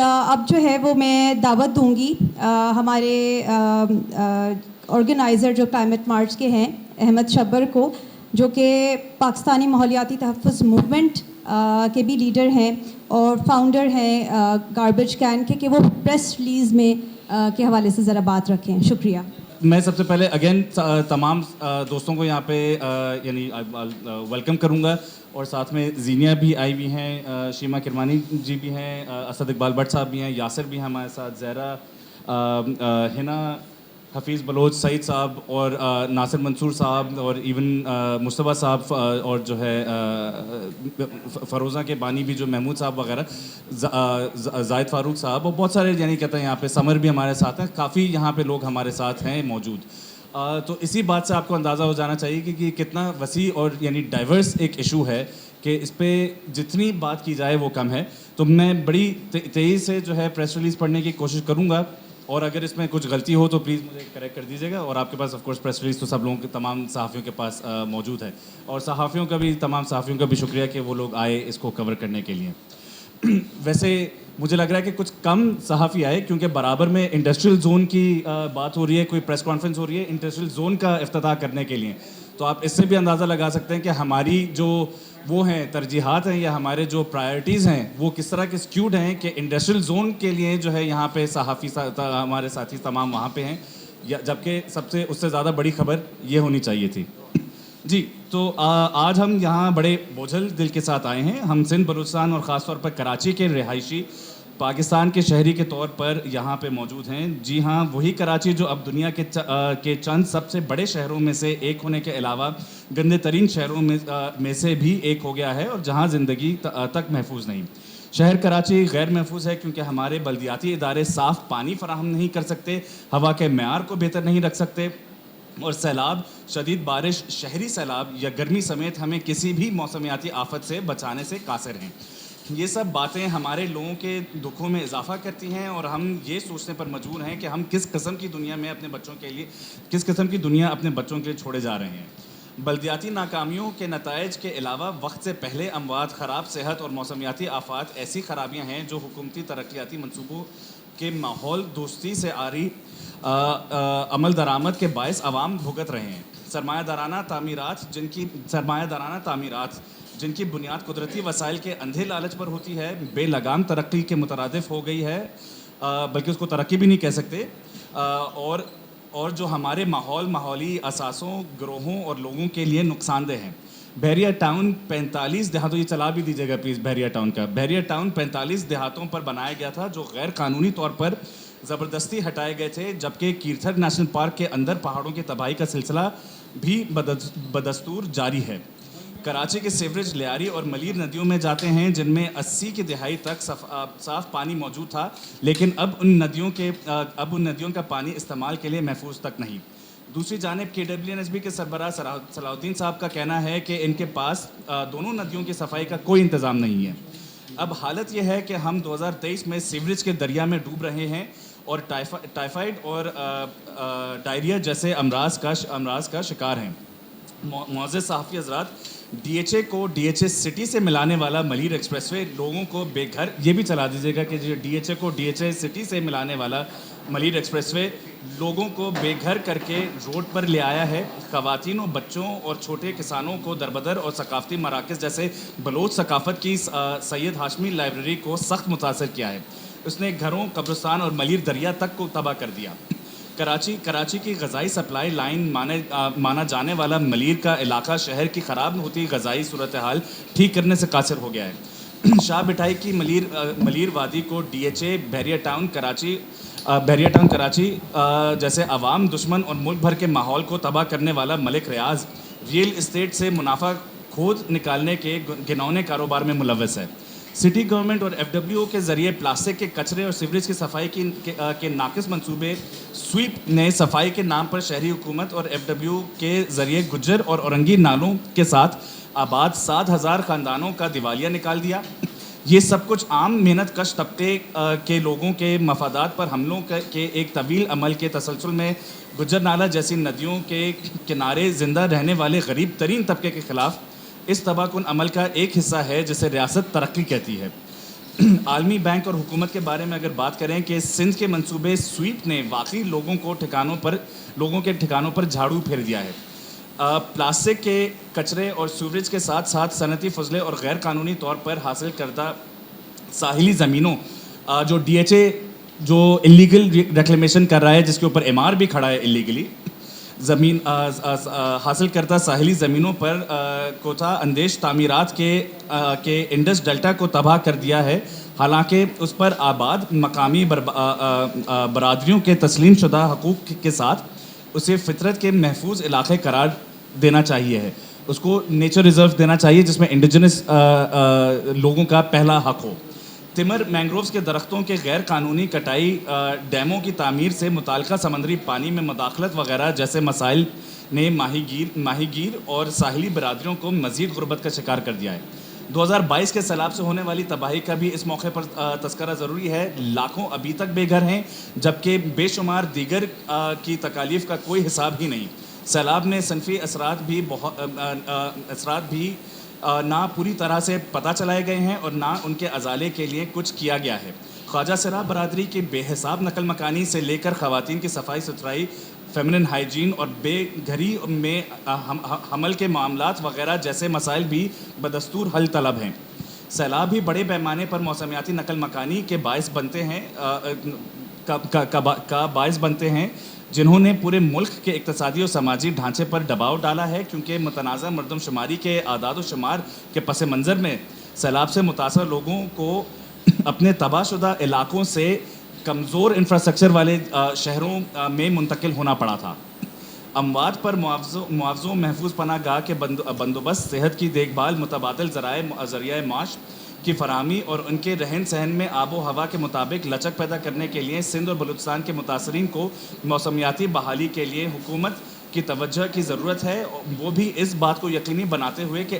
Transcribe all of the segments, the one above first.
اب جو ہے وہ میں دعوت دوں گی ہمارے آرگنائزر جو کلائمیٹ مارچ کے ہیں احمد شبر کو، جو کہ پاکستانی ماحولیاتی تحفظ موومنٹ کے بھی لیڈر ہیں اور فاؤنڈر ہیں گاربیج کین کے، کہ وہ پریس ریلیز میں کے حوالے سے ذرا بات رکھیں. شکریہ. میں سب سے پہلے اگین تمام دوستوں کو یہاں پہ یعنی ویلکم کروں گا، اور ساتھ میں زینیا بھی آئی ہوئی ہیں، شیما کرمانی جی بھی ہیں، اسد اقبال بٹ صاحب بھی ہیں، یاسر بھی ہیں ہمارے ساتھ، زہرا، ہنا، حفیظ بلوچ، سعید صاحب اور ناصر منصور صاحب اور ایون مصطفیٰ صاحب اور جو ہے فروزہ کے بانی بھی جو محمود صاحب وغیرہ، زائد فاروق صاحب اور بہت سارے یعنی کہتے ہیں یہاں پہ سمر بھی ہمارے ساتھ ہیں، کافی یہاں پہ لوگ ہمارے ساتھ ہیں موجود. تو اسی بات سے آپ کو اندازہ ہو جانا چاہیے کہ کتنا وسیع اور یعنی ڈائیورس ایک ایشو ہے کہ اس پہ جتنی بات کی جائے وہ کم ہے. تو میں بڑی تیزی سے جو ہے پریس ریلیز پڑھنے کی کوشش کروں گا، اور اگر اس میں کچھ غلطی ہو تو پلیز مجھے کریکٹ کر دیجیے گا. اور آپ کے پاس آف کورس پریس ریلیز تو سب لوگوں کے تمام صحافیوں کے پاس موجود ہے، اور صحافیوں کا بھی تمام صحافیوں کا بھی شکریہ کہ وہ لوگ آئے اس کو کور کرنے کے لیے. ویسے مجھے لگ رہا ہے کہ کچھ کم صحافی آئے کیونکہ برابر میں انڈسٹریل زون کی بات ہو رہی ہے، کوئی پریس کانفرنس ہو رہی ہے انڈسٹریل زون کا افتتاح کرنے کے لیے. تو آپ اس سے بھی اندازہ لگا سکتے ہیں کہ ہماری جو وہ ہیں ترجیحات ہیں یا ہمارے جو پرائرٹیز ہیں وہ کس طرح کے اسکیوڈ ہیں کہ انڈسٹریل زون کے لیے جو ہے یہاں پہ صحافی ہمارے ساتھی تمام وہاں پہ ہیں، جبکہ سب سے اس سے زیادہ بڑی خبر یہ ہونی چاہیے تھی. جی تو آج ہم یہاں بڑے بوجھل دل کے ساتھ آئے ہیں. ہم سندھ بلوچستان اور خاص طور پر کراچی کے رہائشی پاکستان کے شہری کے طور پر یہاں پہ موجود ہیں. جی ہاں، وہی کراچی جو اب دنیا کے چند سب سے بڑے شہروں میں سے ایک ہونے کے علاوہ گندے ترین شہروں میں سے بھی ایک ہو گیا ہے، اور جہاں زندگی تک محفوظ نہیں. شہر کراچی غیر محفوظ ہے کیونکہ ہمارے بلدیاتی ادارے صاف پانی فراہم نہیں کر سکتے، ہوا کے معیار کو بہتر نہیں رکھ سکتے، اور سیلاب، شدید بارش، شہری سیلاب یا گرمی سمیت ہمیں کسی بھی موسمیاتی آفت سے بچانے سے قاصر ہیں. یہ سب باتیں ہمارے لوگوں کے دکھوں میں اضافہ کرتی ہیں، اور ہم یہ سوچنے پر مجبور ہیں کہ ہم کس قسم کی دنیا میں اپنے بچوں کے لیے اپنے بچوں کے لیے چھوڑے جا رہے ہیں. بلدیاتی ناکامیوں کے نتائج کے علاوہ وقت سے پہلے اموات، خراب صحت اور موسمیاتی آفات ایسی خرابیاں ہیں جو حکومتی ترقیاتی منصوبوں کے ماحول دوستی سے آری عمل درآمد کے باعث عوام بھگت رہے ہیں. سرمایہ دارانہ تعمیرات جن کی بنیاد قدرتی وسائل کے اندھے لالچ پر ہوتی ہے، بے لگام ترقی کے مترادف ہو گئی ہے، بلکہ اس کو ترقی بھی نہیں کہہ سکتے، اور جو ہمارے ماحولی اثاثوں، گروہوں اور لوگوں کے لیے نقصان دہ ہیں. بحریہ ٹاؤن 45 دیہاتوں، یہ چلا بھی دیجیے گا پلیز، بحریہ ٹاؤن کا. بحریہ ٹاؤن 45 دیہاتوں پر بنایا گیا تھا جو غیر قانونی طور پر زبردستی ہٹائے گئے تھے، جبکہ کیرتھر نیشنل پارک کے اندر پہاڑوں کی تباہی کا سلسلہ بھی بدستور جاری ہے. کراچی کے سیوریج لیاری اور ملیر ندیوں میں جاتے ہیں جن میں 80 کی دہائی تک صاف پانی موجود تھا، لیکن اب ان ندیوں کا پانی استعمال کے لیے محفوظ تک نہیں. دوسری جانب KWNSB کے سربراہ صلاح الدین صاحب کا کہنا ہے کہ ان کے پاس دونوں ندیوں کی صفائی کا کوئی انتظام نہیں ہے. اب حالت یہ ہے کہ ہم 2023 میں سیوریج کے دریا میں ڈوب رہے ہیں اور ٹائیفائڈ اور ڈائریا جیسے امراض کا شکار ہیں. معزز صحافی حضرات، DHA سٹی سے ملانے والا ملیر ایکسپریس وے لوگوں کو بے گھر، یہ بھی چلا دیجیے گا کہ DHA کو DHA سٹی سے ملانے والا ملیر ایکسپریس وے لوگوں کو بے گھر کر کے روڈ پر لے آیا ہے. خواتین و بچوں اور چھوٹے کسانوں کو دربدر، اور ثقافتی مراکز جیسے بلوچ ثقافت کی سید ہاشمی لائبریری کو سخت متاثر کیا ہے. اس نے گھروں، قبرستان اور ملیر دریا تک کو تباہ کر دیا. کراچی کی غذائی سپلائی لائن مانا جانے والا ملیر کا علاقہ شہر کی خراب ہوتی غذائی صورتحال ٹھیک کرنے سے قاصر ہو گیا ہے. شاہ بٹائی کی ملیر وادی کو DHA بحریہ ٹاؤن کراچی جیسے عوام دشمن اور ملک بھر کے ماحول کو تباہ کرنے والا ملک ریاض ریئل اسٹیٹ سے منافع کھود نکالنے کے گھناؤنے کاروبار میں ملوث ہے. سٹی گورنمنٹ اور FWO کے ذریعے پلاسٹک کے کچرے اور سیوریج کی صفائی کے ناقص منصوبے سویپ نے صفائی کے نام پر شہری حکومت اور FWO کے ذریعے گجر اور اورنگی نالوں کے ساتھ آباد 7,000 خاندانوں کا دیوالیہ نکال دیا. یہ سب کچھ عام محنت کش طبقے کے لوگوں کے مفادات پر حملوں کے ایک طویل عمل کے تسلسل میں گجر نالہ جیسی ندیوں کے کنارے زندہ رہنے والے غریب ترین طبقے کے خلاف اس تباہ کن عمل کا ایک حصہ ہے جسے ریاست ترقی کہتی ہے. عالمی بینک اور حکومت کے بارے میں اگر بات کریں کہ سندھ کے منصوبے سویپ نے واقعی لوگوں کے ٹھکانوں پر جھاڑو پھیر دیا ہے. پلاسٹک کے کچرے اور سیوریج کے ساتھ ساتھ صنعتی فضلے اور غیر قانونی طور پر حاصل کردہ ساحلی زمینوں جو ڈی ایچ اے جو انلیگل ریکلیمیشن کر رہا ہے, جس کے اوپر ایم آر بھی کھڑا ہے انلیگلی, زمین حاصل کردہ ساحلی زمینوں پر کوتا اندیش تعمیرات کے انڈس ڈیلٹا کو تباہ کر دیا ہے. حالانکہ اس پر آباد مقامی برادریوں کے تسلیم شدہ حقوق کے ساتھ اسے فطرت کے محفوظ علاقے قرار دینا چاہیے ہے. اس کو نیچر ریزرو دینا چاہیے جس میں انڈیجنس لوگوں کا پہلا حق ہو. تمر مینگرووز کے درختوں کے غیر قانونی کٹائی, ڈیموں کی تعمیر سے متعلقہ سمندری پانی میں مداخلت وغیرہ جیسے مسائل نے ماہی گیر اور ساحلی برادریوں کو مزید غربت کا شکار کر دیا ہے. 2022 کے سیلاب سے ہونے والی تباہی کا بھی اس موقع پر تذکرہ ضروری ہے. لاکھوں ابھی تک بے گھر ہیں, جبکہ بے شمار دیگر کی تکالیف کا کوئی حساب ہی نہیں. سیلاب میں صنفی اثرات بھی نہ پوری طرح سے پتہ چلائے گئے ہیں اور نہ ان کے ازالے کے لیے کچھ کیا گیا ہے. خواجہ سرا برادری کی بے حساب نقل مکانی سے لے کر خواتین کی صفائی ستھرائی, فیمنن ہائیجین اور بے گھری میں حمل کے معاملات وغیرہ جیسے مسائل بھی بدستور حل طلب ہیں. سیلاب بھی بڑے پیمانے پر موسمیاتی نقل مکانی کے باعث بنتے ہیں جنہوں نے پورے ملک کے اقتصادی اور سماجی ڈھانچے پر دباؤ ڈالا ہے, کیونکہ متنازع مردم شماری کے اعداد و شمار کے پس منظر میں سیلاب سے متاثر لوگوں کو اپنے تباہ شدہ علاقوں سے کمزور انفراسٹرکچر والے شہروں میں منتقل ہونا پڑا تھا. اموات پر معاوضوں, محفوظ پناہ گاہ کے بندوبست, صحت کی دیکھ بھال, متبادل ذریعہ معاش کی فراہمی اور ان کے رہن سہن میں آب و ہوا کے مطابق لچک پیدا کرنے کے لیے سندھ اور بلوچستان کے متاثرین کو موسمیاتی بحالی کے لیے حکومت کی توجہ کی ضرورت ہے, وہ بھی اس بات کو یقینی بناتے ہوئے کہ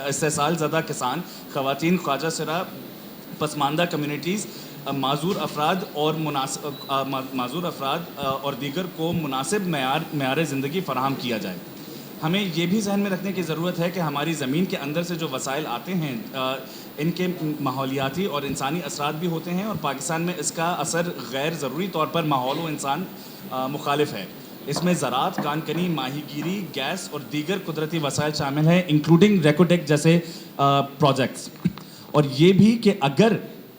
استحصال زدہ کسان, خواتین, خواجہ سرا, پسماندہ کمیونٹیز, معذور افراد اور دیگر کو مناسب معیار زندگی فراہم کیا جائے. ہمیں یہ بھی ذہن میں رکھنے کی ضرورت ہے کہ ہماری زمین کے اندر سے جو وسائل آتے ہیں ان کے ماحولیاتی اور انسانی اثرات بھی ہوتے ہیں, اور پاکستان میں اس کا اثر غیر ضروری طور پر ماحول و انسان مخالف ہے. اس میں زراعت, کانکنی, ماہی گیری, گیس اور دیگر قدرتی وسائل شامل ہیں, انکلوڈنگ ریکوٹیک جیسے پروجیکٹس. اور یہ بھی کہ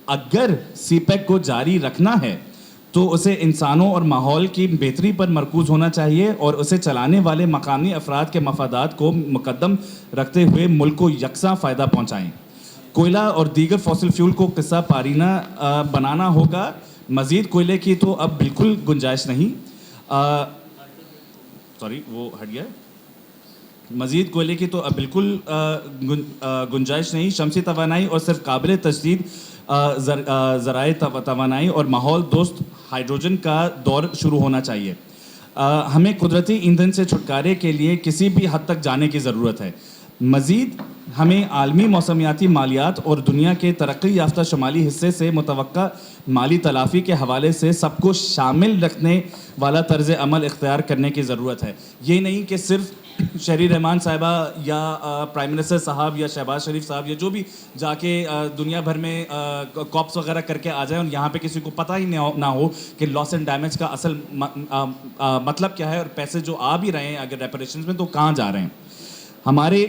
اگر سی پیک کو جاری رکھنا ہے تو اسے انسانوں اور ماحول کی بہتری پر مرکوز ہونا چاہیے, اور اسے چلانے والے مقامی افراد کے مفادات کو مقدم رکھتے ہوئے ملک کو یکساں فائدہ پہنچائیں. کوئلہ اور دیگر فوسل فیول کو قصہ پارینہ بنانا ہوگا. مزید کوئلے کی تو اب بالکل گنجائش نہیں. مزید کوئلے کی تو اب بالکل گنجائش نہیں. شمسی توانائی اور صرف قابل تجدید ذرائع توانائی اور ماحول دوست ہائیڈروجن کا دور شروع ہونا چاہیے. ہمیں قدرتی ایندھن سے چھٹکارے کے لیے کسی بھی حد تک جانے کی ضرورت ہے. مزید ہمیں عالمی موسمیاتی مالیات اور دنیا کے ترقی یافتہ شمالی حصے سے متوقع مالی تلافی کے حوالے سے سب کو شامل رکھنے والا طرز عمل اختیار کرنے کی ضرورت ہے. یہ نہیں کہ صرف شہری رحمان صاحبہ یا پرائم منسٹر صاحب یا شہباز شریف صاحب یا جو بھی جا کے دنیا بھر میں کاپس وغیرہ کر کے آ جائیں اور یہاں پہ کسی کو پتہ ہی نہ ہو کہ لاس اینڈ ڈیمیج کا اصل مطلب کیا ہے, اور پیسے جو آ بھی رہے ہیں اگر ریپریشنز میں تو کہاں جا رہے ہیں. ہمارے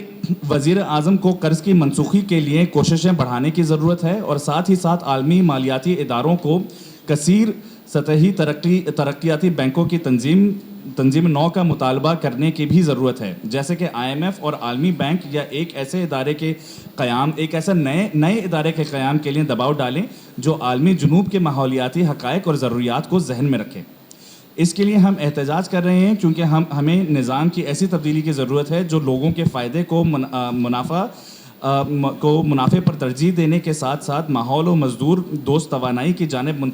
وزیر اعظم کو قرض کی منسوخی کے لیے کوششیں بڑھانے کی ضرورت ہے, اور ساتھ ہی ساتھ عالمی مالیاتی اداروں کو کثیر سطحی ترقیاتی بینکوں کی تنظیم نو کا مطالبہ کرنے کی بھی ضرورت ہے, جیسے کہ آئی ایم ایف اور عالمی بینک, یا ایک ایسا نئے ادارے کے قیام کے لیے دباؤ ڈالیں جو عالمی جنوب کے ماحولیاتی حقائق اور ضروریات کو ذہن میں رکھے. اس کے لیے ہم احتجاج کر رہے ہیں کیونکہ ہمیں نظام کی ایسی تبدیلی کی ضرورت ہے جو لوگوں کے فائدے کو منافع پر ترجیح دینے کے ساتھ ساتھ ماحول و مزدور دوست توانائی کی جانب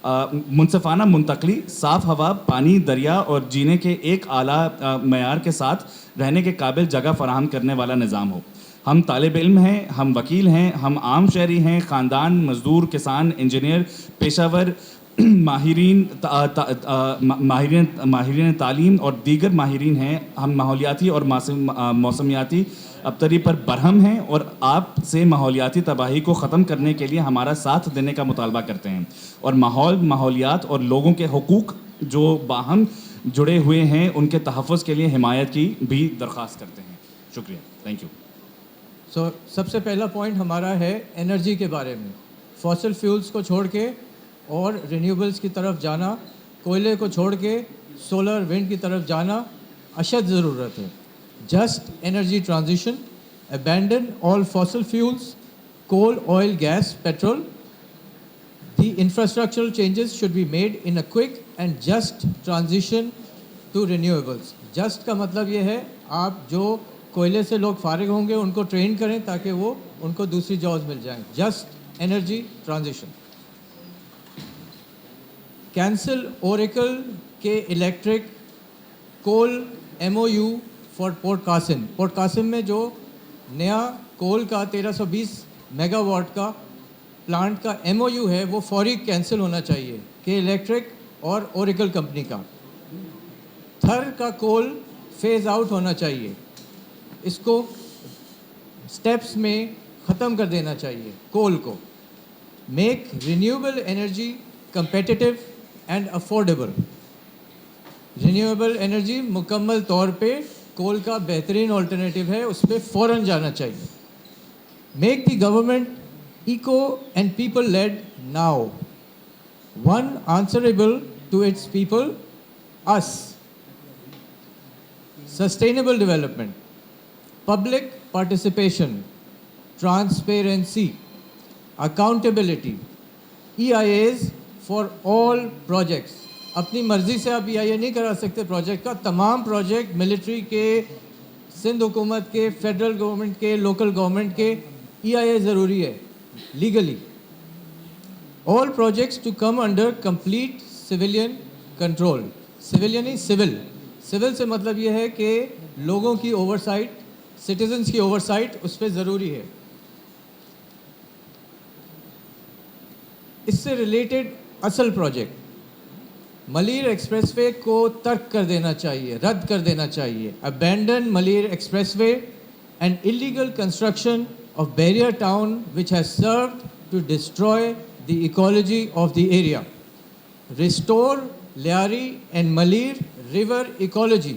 منصفانہ منتقلی, صاف ہوا, پانی, دریا اور جینے کے ایک اعلیٰ معیار کے ساتھ رہنے کے قابل جگہ فراہم کرنے والا نظام ہو. ہم طالب علم ہیں, ہم وکیل ہیں, ہم عام شہری ہیں, خاندان, مزدور, کسان, انجینئر, پیشہ ور, ماہرین تعلیم اور دیگر ماہرین ہیں. ہم ماحولیاتی اور موسمیاتی ابتری پر برہم ہیں اور آپ سے ماحولیاتی تباہی کو ختم کرنے کے لیے ہمارا ساتھ دینے کا مطالبہ کرتے ہیں اور ماحولیات اور لوگوں کے حقوق جو باہم جڑے ہوئے ہیں ان کے تحفظ کے لیے حمایت کی بھی درخواست کرتے ہیں. شکریہ. Thank you. سو سب سے پہلا پوائنٹ ہمارا ہے انرجی کے بارے میں. فاسل فیولز کو چھوڑ کے اور رینیوبلز کی طرف جانا, کوئلے کو چھوڑ کے سولر ونڈ کی طرف جانا اشد ضرورت ہے. Just energy transition, abandon all fossil fuels, coal, oil, gas, petrol. The infrastructural changes should be made in a quick and just transition to renewables. Just کا مطلب یہ ہے آپ جو کوئلے سے لوگ فارغ ہوں گے ان کو ٹرین کریں تاکہ وہ ان کو دوسری جابز مل جائیں. Just energy transition. کینسل اوریکل K electric coal MOU for port Qasim. Port Qasim میں جو نیا کول کا 1320 میگا واٹ کا پلانٹ کا MOU ہے وہ فوری کینسل ہونا چاہیے کہ الیکٹرک اور اوریکل کمپنی کا. تھر کا کول فیز آؤٹ ہونا چاہیے, اس کو سٹیپس میں ختم کر دینا چاہیے کول کو. Make renewable energy competitive and affordable. Renewable energy مکمل طور پہ کول کا بہترین آلٹرنیٹیو ہے, اس پہ فوراً جانا چاہیے. Make the government eco and people led now. One answerable to its people, us. Sustainable development, public participation, transparency, accountability, EIAs for all projects. اپنی مرضی سے آپ EIA نہیں کرا سکتے پروجیکٹ کا. تمام پروجیکٹ ملٹری کے, سندھ حکومت کے, فیڈرل گورنمنٹ کے, لوکل گورنمنٹ کے EIA ضروری ہے legally. All projects to come under complete civilian control. Civilian نہیں, civil. Civil سے مطلب یہ ہے کہ لوگوں کی oversight, citizens کی oversight اس پہ ضروری ہے. اس سے ریلیٹڈ اصل پروجیکٹ ملیر ایکسپریس وے کو ترک کر دینا چاہیے, رد کر دینا چاہیے. Abandon Malir express way and illegal construction of barrier town which has served to destroy the ecology of the area. Restore Lyari and Malir river ecology.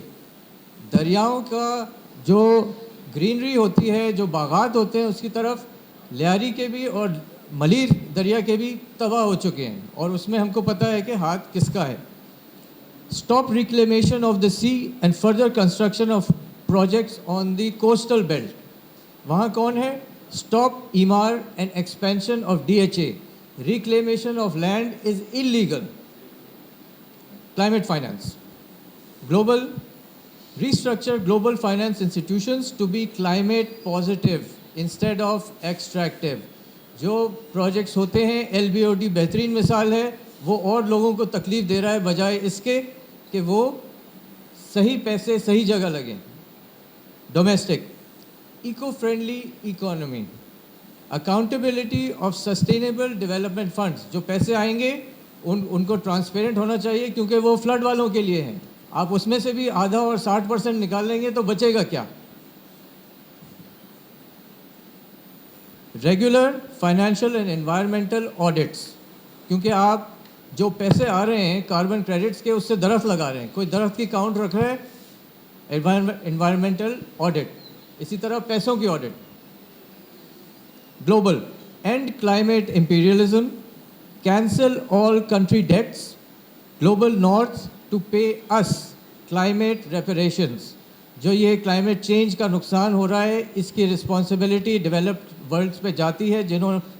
دریاؤں کا جو گرینری ہوتی ہے, جو باغات ہوتے ہیں, اس کی طرف لیاری کے بھی اور ملیر دریا کے بھی تباہ ہو چکے ہیں اور اس میں ہم کو پتہ ہے کہ ہاتھ کس کا ہے. Stop reclamation of the sea and further construction of projects on the coastal belt. وہاں کون ہے؟ Stop EMAR and expansion of DHA. Reclamation of land is illegal. Climate finance. Restructure global finance institutions to be climate positive instead of extractive. جو projects ہوتے ہیں, LBOD بہترین مثال ہے, وہ اور لوگوں کو تکلیف دے رہا ہے بجائے اس کے کہ وہ صحیح پیسے صحیح جگہ لگیں. Domestic eco friendly economy. Accountability of sustainable development funds. جو پیسے آئیں گے ان کو ٹرانسپیرنٹ ہونا چاہیے کیونکہ وہ فلڈ والوں کے لیے ہیں. آپ اس میں سے بھی آدھا اور 60% نکال لیں گے تو بچے گا کیا؟ Regular financial and environmental audits. کیونکہ آپ جو پیسے آ رہے ہیں کاربن کریڈٹس کے, اس سے درخت لگا رہے ہیں, کوئی درخت کی کاؤنٹ رکھ رہا ہے, انوائرمنٹل آڈٹ. اسی طرح پیسوں کی audit. Global and climate imperialism. Cancel all country debts. Global north to pay its climate reparations. جو یہ کلائمیٹ چینج کا نقصان ہو رہا ہے اس کی رسپانسبلٹی ڈیولپڈ ورلڈس پہ جاتی ہے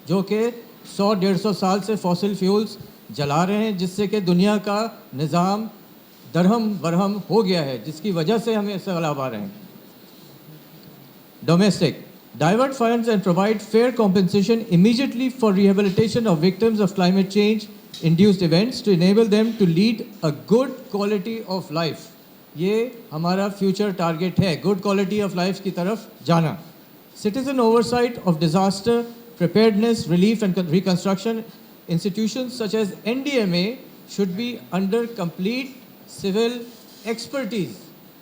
جو کہ 100-150 سال سے فاسل فیولز جلا رہے ہیں, جس سے کہ دنیا کا نظام درہم برہم ہو گیا ہے, جس کی وجہ سے ہمیں سیلاب آ رہے ہیں. Domestic. Divert funds and provide fair compensation immediately for rehabilitation of victims of climate change induced events to enable them to lead a good quality of life. یہ ہمارا فیوچر ٹارگیٹ ہے, گڈ کوالٹی آف لائف کی طرف جانا. Citizen oversight of disaster preparedness, relief and reconstruction institutions such as NDMA should be under complete civil expertise.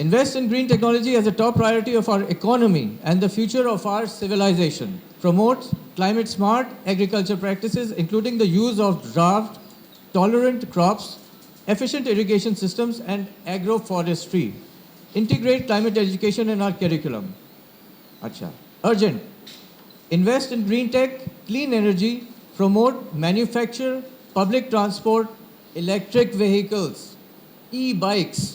Invest in green technology as a top priority of our economy and the future of our civilization. Promote climate smart agriculture practices, including the use of drought tolerant crops, efficient irrigation systems, and agroforestry. Integrate climate education in our curriculum. Acha. Urgent. Invest in green tech, clean energy, promote manufacture, public transport, electric vehicles, e-bikes.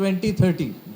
2030.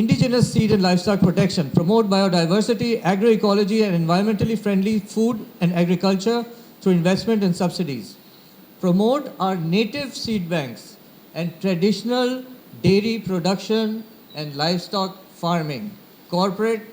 indigenous seed and livestock protection, promote biodiversity, agroecology, and environmentally friendly food and agriculture through investment and subsidies. Promote our native seed banks and traditional dairy production and livestock farming. Corporate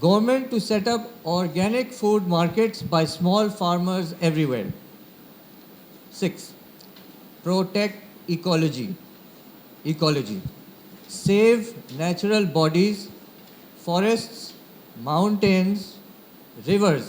Government to set up organic food markets by small farmers everywhere. 6. Protect ecology. Save natural bodies, forests, mountains, rivers.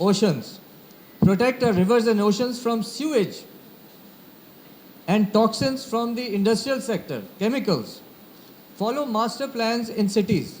Oceans. Protect our rivers and oceans from sewage and toxins from the industrial sector, chemicals. Follow master plans in cities.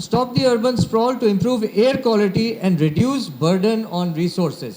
Stop the urban sprawl to improve air quality and reduce burden on resources.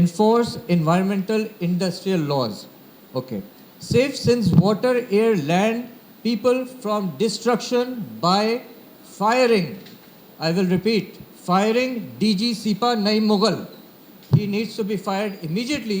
Enforce environmental industrial laws. Okay. Save since water, air, land, people from destruction by firing. I will repeat. Firing DG Sipa Naim Mughal. He needs to be fired immediately.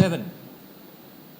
7.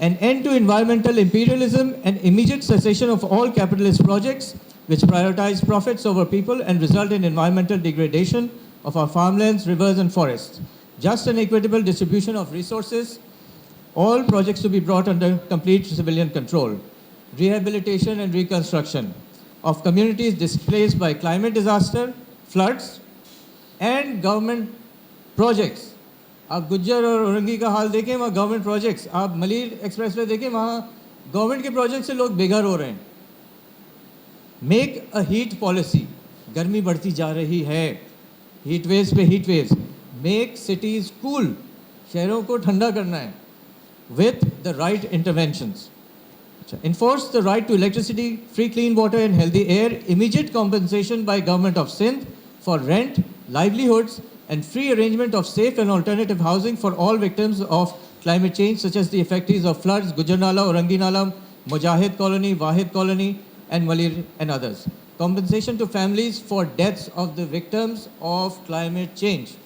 An end to environmental imperialism and immediate cessation of all capitalist projects which prioritize profits over people and result in environmental degradation of our farmlands, rivers and forests. Just and equitable distribution of resources. All projects to be brought under complete civilian control. Rehabilitation and reconstruction of communities displaced by climate disaster, floods, and government projects آپ گجر اور اورنگی کا حال دیکھیں, وہاں government projects, آپ Malir express way دیکھیں, وہاں government کے پروجیکٹ سے لوگ بے گھر ہو رہے ہیں. میک اے ہیٹ پالیسی, گرمی بڑھتی جا رہی ہے, ہیٹ ویوز پہ ہیٹ ویوز. میک سٹیز کول, شہروں کو ٹھنڈا کرنا ہے with the right interventions. Enforce the right to electricity, free clean water and healthy air, immediate compensation by government of Sindh for rent, livelihoods and free arrangement of safe and alternative housing for all victims of climate change such as the effectees of floods, Gujarnala, Orangi Nala, Mujahid Colony, Wahid Colony and Malir and others. Compensation to families for deaths of the victims of climate change.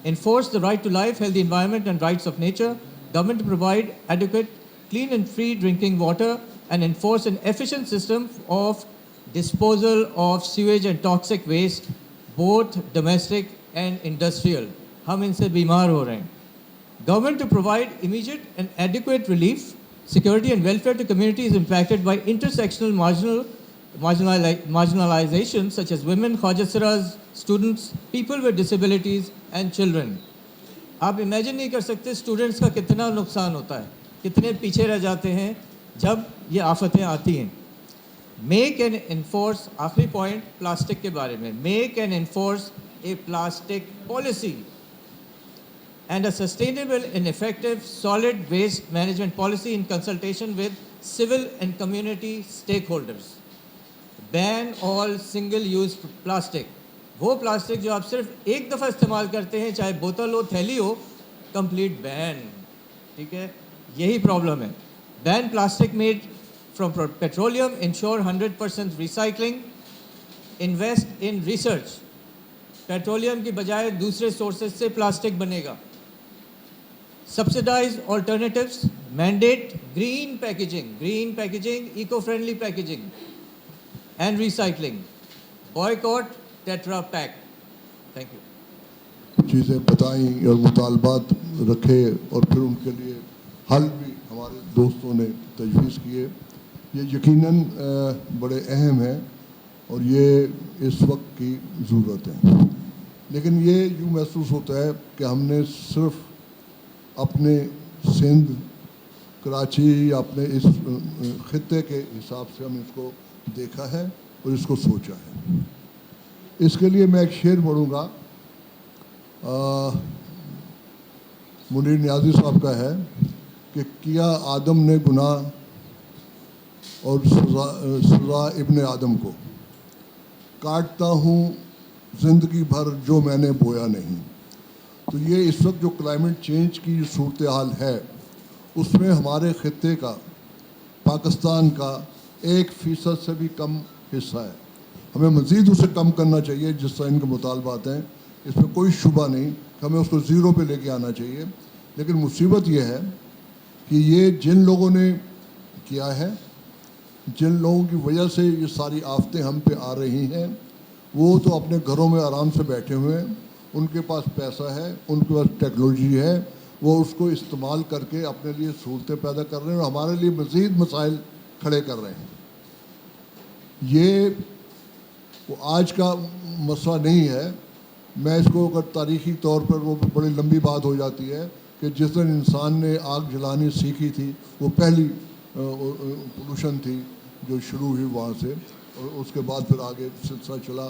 Enforce the right to life, healthy environment and rights of nature. Government to provide adequate, clean and free drinking water and enforce an efficient system of disposal of sewage and toxic waste, both domestic and industrial. ہم ان سے بیمار ہو رہے ہیں. Government to provide immediate and adequate relief, security and welfare to communities impacted by intersectional marginalization such as women, Khwajasiras, students, people with disabilities and children. آپ imagine نہیں کر سکتے students کا کتنا نقصان ہوتا ہے, کتنے پیچھے رہ جاتے ہیں جب یہ آفتیں آتی ہیں. میک اینڈ انفورس, آخری پوائنٹ پلاسٹک کے بارے میں, make and enforce a plastic policy and a sustainable and effective solid waste management policy in consultation with civil and community stakeholders. Ban all single use plastic, وہ plastic جو آپ صرف ایک دفعہ استعمال کرتے ہیں, چاہے بوتل ہو تھیلی ہو, کمپلیٹ بین. ٹھیک ہے, یہی پرابلم ہے. Ban plastic made from petroleum, ensure 100% recycling, invest in research. Petroleum کی بجائے دوسرے سورسز سے پلاسٹک بنے گا. Subsidise alternatives, mandate green packaging, eco friendly packaging and recycling. Boycott Tetra Pak. Thank you. چیزیں بتائیں اور مطالبات رکھے اور پھر ان کے لیے حل بھی ہمارے دوستوں نے تجویز کیے. یہ یقیناً بڑے اہم ہیں اور یہ اس وقت کی ضرورت ہے. لیکن یہ یوں محسوس ہوتا ہے کہ ہم نے صرف اپنے سندھ, کراچی یا اپنے اس خطے کے حساب سے ہم اس کو دیکھا ہے اور اس کو سوچا ہے. اس کے لیے میں ایک شعر پڑھوں گا, منیر نیازی صاحب کا ہے کہ کیا آدم نے گناہ اور سزا ابن آدم کو, کاٹتا ہوں زندگی بھر جو میں نے بویا نہیں. تو یہ اس وقت جو کلائمیٹ چینج کی صورتحال ہے اس میں ہمارے خطے کا, پاکستان کا 1% سے بھی کم حصہ ہے. ہمیں مزید اسے کم کرنا چاہیے جس طرح ان کے مطالبات ہیں, اس میں کوئی شبہ نہیں کہ ہمیں اس کو زیرو پہ لے کے آنا چاہیے. لیکن مصیبت یہ ہے کہ یہ جن لوگوں نے کیا ہے, جن لوگوں کی وجہ سے یہ ساری آفتیں ہم پہ آ رہی ہیں, وہ تو اپنے گھروں میں آرام سے بیٹھے ہوئے ہیں, ان کے پاس پیسہ ہے, ان کے پاس ٹیکنالوجی ہے, وہ اس کو استعمال کر کے اپنے لیے سہولتیں پیدا کر رہے ہیں اور ہمارے لیے مزید مسائل کھڑے کر رہے ہیں. یہ وہ آج کا مسئلہ نہیں ہے. میں اس کو اگر تاریخی طور پر, وہ بڑی لمبی بات ہو جاتی ہے کہ جس دن انسان نے آگ جلانی سیکھی تھی وہ پہلی پولوشن تھی جو شروع ہوئی وہاں سے, اور اس کے بعد پھر آگے سلسلہ چلا,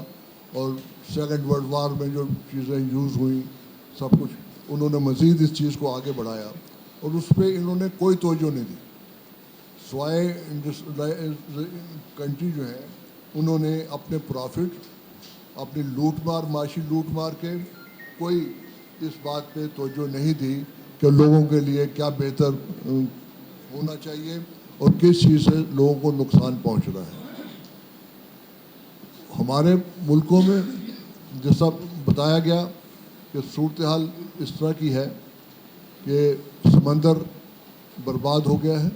اور سیکنڈ ورلڈ وار میں جو چیزیں یوز ہوئیں سب کچھ انہوں نے مزید اس چیز کو آگے بڑھایا, اور اس پہ انہوں نے کوئی توجہ نہیں دی. سوائے کنٹری جو ہے انہوں نے اپنے پرافٹ, اپنی لوٹ مار, معاشی لوٹ مار کے کوئی اس بات پہ توجہ نہیں دی کہ لوگوں کے لیے کیا بہتر ہونا چاہیے اور کس چیز سے لوگوں کو نقصان پہنچ رہا ہے. ہمارے ملکوں میں جیسا بتایا گیا کہ صورتحال اس طرح کی ہے کہ سمندر برباد ہو گیا ہے,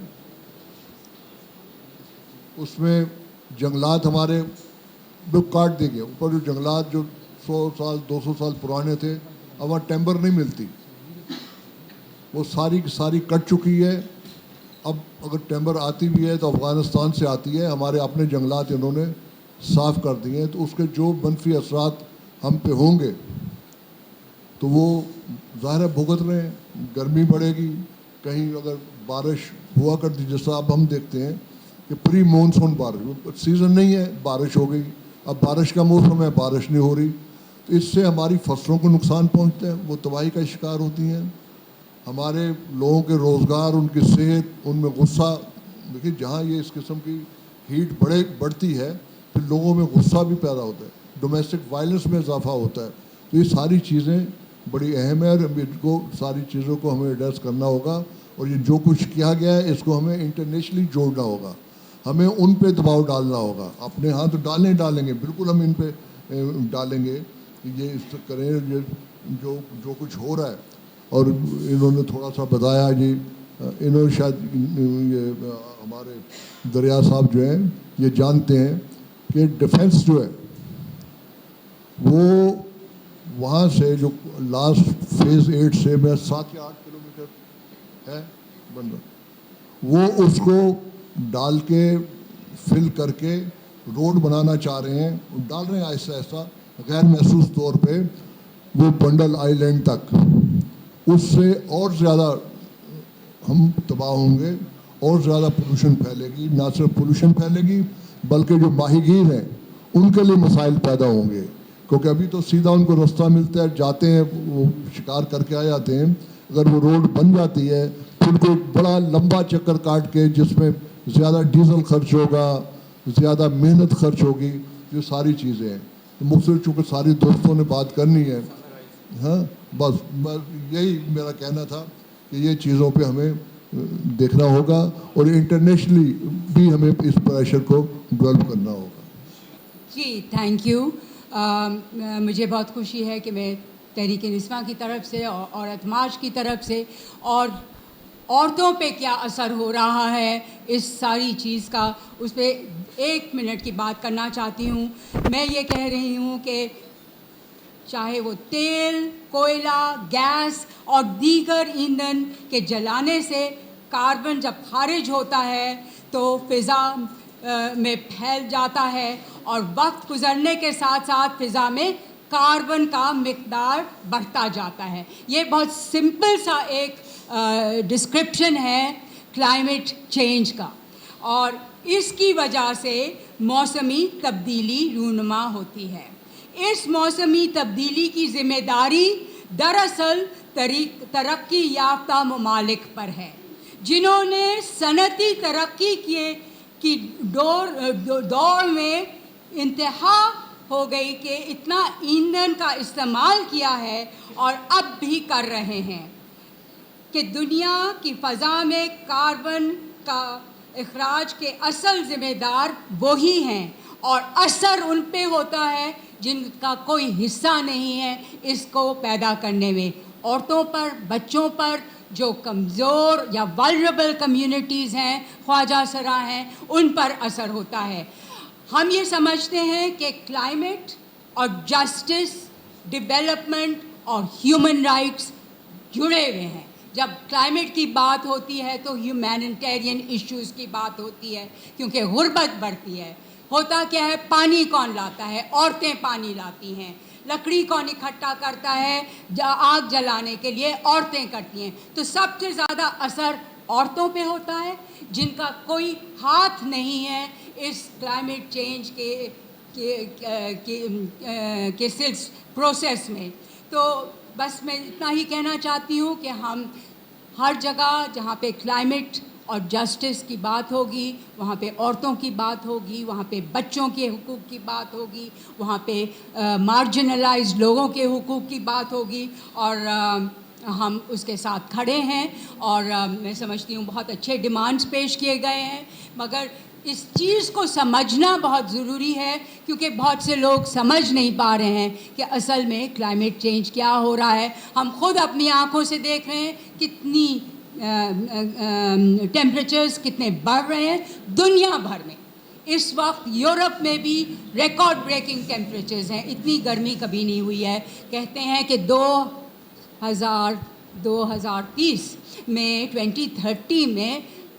اس میں جنگلات ہمارے کاٹ دیے گئے. اوپر جو جنگلات جو 100 سال 200 سال پرانے تھے, اب وہاں ٹیمبر نہیں ملتی, وہ ساری کی ساری کٹ چکی ہے. اب اگر ٹیمبر آتی بھی ہے تو افغانستان سے آتی ہے, ہمارے اپنے جنگلات انہوں نے صاف کر دیے ہیں. تو اس کے جو منفی اثرات ہم پہ ہوں گے تو وہ ظاہر ہے بھگت رہے ہیں. گرمی بڑھے گی, کہیں اگر بارش ہوا کرتی جیسا اب ہم دیکھتے ہیں کہ پری مونسون بارش, سیزن نہیں ہے, بارش ہو گئی, اب بارش کا موسم ہے, بارش نہیں ہو رہی, تو اس سے ہماری فصلوں کو نقصان پہنچتا ہے, وہ تباہی کا شکار ہوتی ہیں. ہمارے لوگوں کے روزگار, ان کی صحت, ان میں غصہ. دیکھیے جہاں یہ اس قسم کی ہیٹ بڑھتی ہے پھر لوگوں میں غصہ بھی پیدا ہوتا ہے, ڈومیسٹک وائلنس میں اضافہ ہوتا ہے. تو یہ ساری چیزیں بڑی اہم ہے, اور ان کو ساری چیزوں کو ہمیں ایڈریس کرنا ہوگا. اور یہ جو کچھ کیا گیا ہے اس کو ہمیں انٹرنیشنلی جوڑنا ہوگا, ہمیں ان پہ دباؤ ڈالنا ہوگا. اپنے ہاں تو ڈالیں گے, بالکل ہم ان پہ ڈالیں گے کہ یہ اس کریں, یہ جو کچھ ہو رہا ہے. اور انہوں نے تھوڑا سا بتایا جی, انہوں نے شاید یہ ہمارے دریا صاحب جو ہیں یہ جانتے ہیں کہ ڈیفنس جو ہے وہ وہاں سے جو لاسٹ فیز 8 سے میں 7 یا 8 کلومیٹر ہے بن رہا, وہ اس کو ڈال کے فل کر کے روڈ بنانا چاہ رہے ہیں, ڈال رہے ہیں آہستہ آہستہ غیر محسوس طور پہ وہ بنڈل آئی لینڈ تک. اس سے اور زیادہ ہم تباہ ہوں گے, اور زیادہ پولوشن پھیلے گی. نہ صرف پولوشن پھیلے گی بلکہ جو ماہی گیر ہیں ان کے لیے مسائل پیدا ہوں گے, کیونکہ ابھی تو سیدھا ان کو راستہ ملتا ہے, جاتے ہیں وہ شکار کر کے آ جاتے ہیں. اگر وہ روڈ بن جاتی ہے پھر کوئی بڑا لمبا چکر کاٹ کے جس میں زیادہ ڈیزل خرچ ہوگا, زیادہ محنت خرچ ہوگی, یہ ساری چیزیں ہیں. تو مختلف چونکہ ساری دوستوں نے بات کرنی ہے, ہاں بس یہی میرا کہنا تھا کہ یہ چیزوں پہ ہمیں دیکھنا ہوگا, اور انٹرنیشنلی بھی ہمیں اس پریشر کو ڈیولپ کرنا ہوگا. جی تھینک یو. مجھے بہت خوشی ہے کہ میں تحریک نسواں کی طرف سے اور عورت مارچ کی طرف سے, اور عورتوں پہ کیا اثر ہو رہا ہے اس ساری چیز کا, اس پہ 1 منٹ کی بات کرنا چاہتی ہوں. میں یہ کہہ رہی ہوں کہ چاہے وہ تیل, کوئلہ, گیس اور دیگر ایندھن کے جلانے سے کاربن جب خارج ہوتا ہے تو فضا میں پھیل جاتا ہے, اور وقت گزرنے کے ساتھ ساتھ فضا میں کاربن کا مقدار بڑھتا جاتا ہے. یہ بہت سمپل سا ایک ڈسکرپشن ہے کلائمیٹ چینج کا, اور اس کی وجہ سے موسمی تبدیلی رونما ہوتی ہے. اس موسمی تبدیلی کی ذمہ داری دراصل ترقی یافتہ ممالک پر ہے, جنہوں نے صنعتی ترقی کی دور میں انتہا ہو گئی کہ اتنا ایندھن کا استعمال کیا ہے اور اب بھی کر رہے ہیں کہ دنیا کی فضا میں کاربن کا اخراج کے اصل ذمہ دار وہی ہیں, اور اثر ان پہ ہوتا ہے جن کا کوئی حصہ نہیں ہے اس کو پیدا کرنے میں. عورتوں پر, بچوں پر, جو کمزور یا ولنریبل کمیونٹیز ہیں, خواجہ سرا ہیں, ان پر اثر ہوتا ہے. ہم یہ سمجھتے ہیں کہ کلائمیٹ اور جسٹس, ڈیولپمنٹ اور ہیومن رائٹس جڑے ہوئے ہیں. جب کلائمیٹ کی بات ہوتی ہے تو ہیومینیٹیرین ایشوز کی بات ہوتی ہے, کیونکہ غربت بڑھتی ہے. ہوتا کیا ہے, پانی کون لاتا ہے؟ عورتیں پانی لاتی ہیں. لکڑی کون اکٹھا کرتا ہے؟ آگ جلانے کے لیے عورتیں کرتی ہیں. تو سب سے زیادہ اثر عورتوں پہ ہوتا ہے, جن کا کوئی ہاتھ نہیں ہے اس کلائمیٹ چینج کے پروسیس میں. تو بس میں اتنا ہی کہنا چاہتی ہوں کہ ہم ہر جگہ جہاں پہ کلائمیٹ اور جسٹس کی بات ہوگی وہاں پہ عورتوں کی بات ہوگی, وہاں پہ بچوں کے حقوق کی بات ہوگی, وہاں پہ مارجنلائزڈ لوگوں کے حقوق کی بات ہوگی, اور ہم اس کے ساتھ کھڑے ہیں. اور میں سمجھتی ہوں بہت اچھے ڈیمانڈز پیش کیے گئے ہیں, مگر اس چیز کو سمجھنا بہت ضروری ہے, کیونکہ بہت سے لوگ سمجھ نہیں پا رہے ہیں کہ اصل میں کلائمیٹ چینج کیا ہو رہا ہے. ہم خود اپنی آنکھوں سے دیکھ رہے ہیں کتنی ٹیمپریچرز کتنے بڑھ رہے ہیں دنیا بھر میں. اس وقت یورپ میں بھی ریکارڈ بریکنگ ٹیمپریچرز ہیں, اتنی گرمی کبھی نہیں ہوئی ہے. کہتے ہیں کہ 2030 میں 2030 میں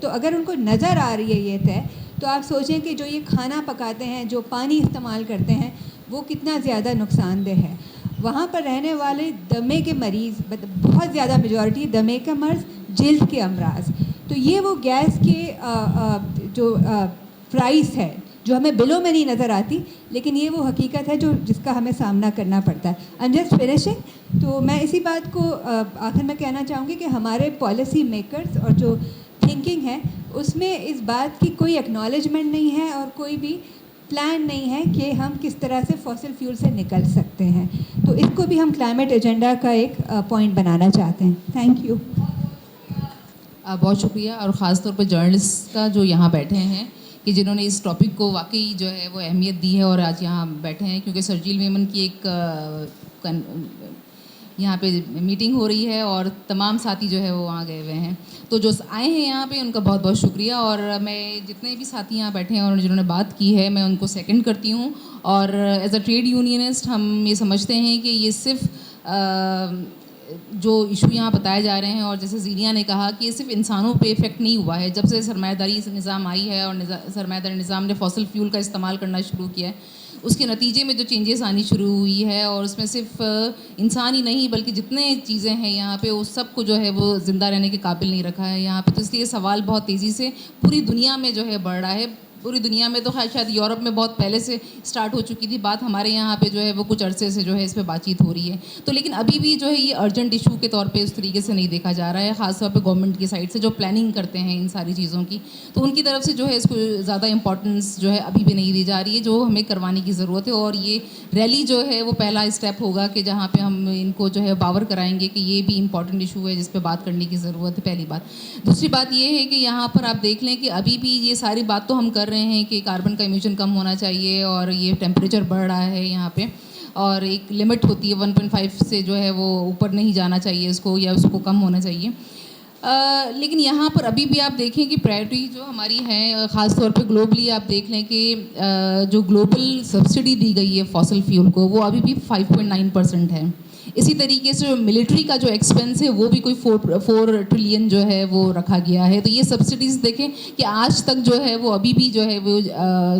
تو اگر ان کو نظر آ رہی ہے یہ طے، تو آپ سوچیں کہ جو یہ کھانا پکاتے ہیں، جو پانی استعمال کرتے ہیں، وہ کتنا زیادہ نقصان دہ ہے. وہاں پر رہنے والے دمے کے مریض، بہت زیادہ میجورٹی دمے کا مرض، جلد کے امراض. تو یہ وہ گیس کے جو پرائس ہے جو ہمیں بلوں میں نہیں نظر آتی، لیکن یہ وہ حقیقت ہے جس کا ہمیں سامنا کرنا پڑتا ہے. اینڈ جسٹ فنشنگ، تو میں اسی بات کو آخر میں کہنا چاہوں گی کہ ہمارے پالیسی میکرز اور جو تھنکنگ ہے اس میں اس بات کی کوئی ایکنالجمنٹ نہیں ہے اور کوئی بھی پلان نہیں ہے کہ ہم کس طرح سے فاسل فیول سے نکل سکتے ہیں. تو اس کو بھی ہم کلائمیٹ ایجنڈا کا ایک پوائنٹ بنانا چاہتے ہیں. Thank you. بہت شکریہ، اور خاص طور پہ جرنلسٹ کا جو یہاں بیٹھے ہیں کہ جنہوں نے اس ٹاپک کو واقعی جو ہے وہ اہمیت دی ہے اور آج یہاں بیٹھے ہیں، کیونکہ سرجیل ویمن کی ایک یہاں پہ میٹنگ ہو رہی ہے اور تمام ساتھی جو ہے وہ وہاں گئے ہوئے ہیں. تو جو آئے ہیں یہاں پہ ان کا بہت بہت شکریہ. اور میں جتنے بھی ساتھی یہاں بیٹھے ہیں اور جنہوں نے بات کی ہے میں ان کو سیکنڈ کرتی ہوں. اور ایز اے ٹریڈ یونینسٹ ہم یہ سمجھتے ہیں کہ یہ صرف جو ایشو یہاں بتائے جا رہے ہیں، اور جیسے زینیا نے کہا کہ یہ صرف انسانوں پہ افیکٹ نہیں ہوا ہے. جب سے سرمایہ داری نظام آئی ہے اور سرمایہ داری نظام نے فاسل فیول کا استعمال کرنا شروع کیا ہے، اس کے نتیجے میں جو چینجز آنی شروع ہوئی ہے، اور اس میں صرف انسان ہی نہیں بلکہ جتنے چیزیں ہیں یہاں پہ اس سب کو جو ہے وہ زندہ رہنے کے قابل نہیں رکھا ہے یہاں پہ. تو اس لیے سوال بہت تیزی سے پوری دنیا میں جو ہے بڑھ رہا ہے. پوری دنیا میں تو شاید یورپ میں بہت پہلے سے اسٹارٹ ہو چکی تھی بات، ہمارے یہاں پہ جو ہے وہ کچھ عرصے سے جو ہے اس پہ بات چیت ہو رہی ہے. تو لیکن ابھی بھی جو ہے یہ ارجنٹ ایشو کے طور پہ اس طریقے سے نہیں دیکھا جا رہا ہے، خاص طور پہ گورنمنٹ کی سائڈ سے جو پلاننگ کرتے ہیں ان ساری چیزوں کی، تو ان کی طرف سے جو ہے اس کو زیادہ امپورٹنس جو ہے ابھی بھی نہیں دی جا رہی ہے، جو ہمیں کروانے کی ضرورت ہے. اور یہ ریلی جو ہے وہ پہلا اسٹیپ ہوگا کہ جہاں پہ ہم ان کو جو ہے باور کرائیں گے کہ یہ بھی امپورٹنٹ ایشو ہے جس پہ بات کرنے کی ضرورت ہے. پہلی بات. دوسری بات یہ ہے کہ یہاں پر آپ دیکھ لیں کہ ابھی بھی یہ ساری بات تو ہم کر رہے ہیں کہ کاربن کا ایمیشن کم ہونا چاہیے اور یہ ٹیمپریچر بڑھ رہا ہے یہاں پہ، اور ایک لمٹ ہوتی ہے 1.5 سے جو ہے وہ اوپر نہیں جانا چاہیے اس کو، یا اس کو کم ہونا چاہیے. لیکن یہاں پر ابھی بھی آپ دیکھیں کہ پرائرٹی جو ہماری ہے، خاص طور پہ گلوبلی آپ دیکھ لیں کہ جو گلوبل سبسڈی دی گئی ہے فاسل فیول کو وہ ابھی بھی 5.9% ہے. اسی طریقے سے جو ملٹری کا جو ایکسپینس ہے وہ بھی کوئی 4 ٹریلین جو ہے وہ رکھا گیا ہے. تو یہ سبسڈیز دیکھیں کہ آج تک جو ہے وہ ابھی بھی جو ہے وہ